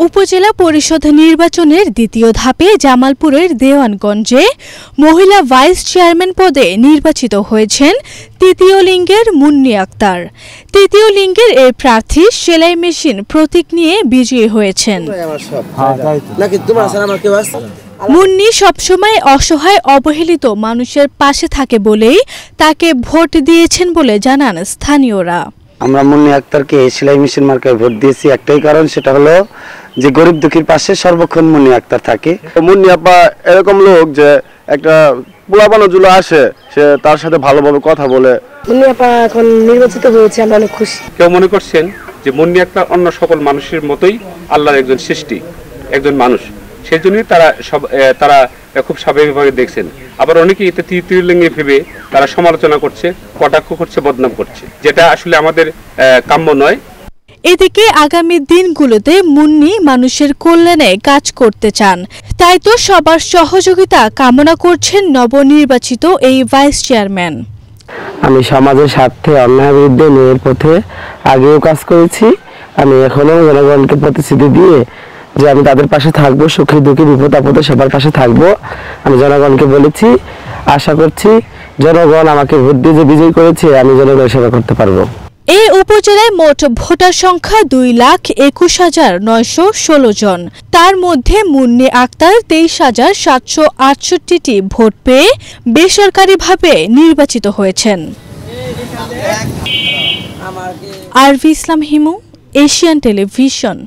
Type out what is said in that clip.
উপজেলা পরিষদ নির্বাচনের দ্বিতীয় ধাপে জামালপুরের দেওয়ানগঞ্জে মহিলা ভাইস চেয়ারম্যান পদে নির্বাচিত হয়েছেন তৃতীয় লিঙ্গের মুন্নি আক্তার। তৃতীয় লিঙ্গের এই প্রার্থী সেলাই মেশিন প্রতীক নিয়ে বিজয়ী হয়েছেন। মুন্নি সবসময় অসহায় অবহেলিত মানুষের পাশে থাকে বলেই তাকে ভোট দিয়েছেন বলে জানান স্থানীয়রা। আমরা মুন্নি আক্তারকে সেলাই মেশিন মার্কায় ভোট দিয়েছি একটাই কারণ, সেটা হলো যে গরিব দুঃখীর পাশে সর্বক্ষণ মুন্নি আক্তার থাকে। মুন্নি আপা এরকম লোক যে একটা পোলাপানো জুলো আসে, সে তার সাথে ভালোভাবে কথা বলে। মুন্নি আপা এখন নির্বাচিত হয়েছে, আমরা অনেক খুশি। কেউ মনে করছেন যে মুন্নি আক্তার অন্য সকল মানুষের মতোই আল্লাহর একজন সৃষ্টি, একজন মানুষ, সেই জন্যই তারা খুব স্বাভাবিকভাবে দেখছেন। আবার অনেকেই এতে তৃতীয় লিঙ্গে ভেবে তারা সমালোচনা করছে, কটাক্ষ করছে, বদনাম করছে, যেটা আসলে আমাদের কাম্য নয়। এদিকে আগামী দিনগুলোতে মুন্নি মানুষের কল্যাণে কাজ করতে চান, তাই তো সবার সহযোগিতা কামনা করছেন নবনির্বাচিত এই ভাইস চেয়ারম্যান। আমি সমাজের স্বার্থে অন্যায়ের বিরুদ্ধে ন্যায়ের পথে আগেও কাজ করেছি। আমি এখনো জনগণকে প্রতিশ্রুতি দিয়ে যে আমি তাদের পাশে থাকবো, সুখে দুঃখে বিপদ আপদে সবার পাশে থাকবো। আমি জনগণকে বলেছি, আশা করছি জনগণ আমাকে ভোট দিয়ে যে বিজয়ী করেছে, আমি জনগণের সেবা করতে পারবো। এই উপজেলায় মোট ভোটার সংখ্যা 2,21,916 জন। তার মধ্যে মুন্নি আক্তার 23,768টি ভোট পেয়ে বেসরকারিভাবে নির্বাচিত হয়েছেন। আরভি ইসলাম হিমু, এশিয়ান টেলিভিশন।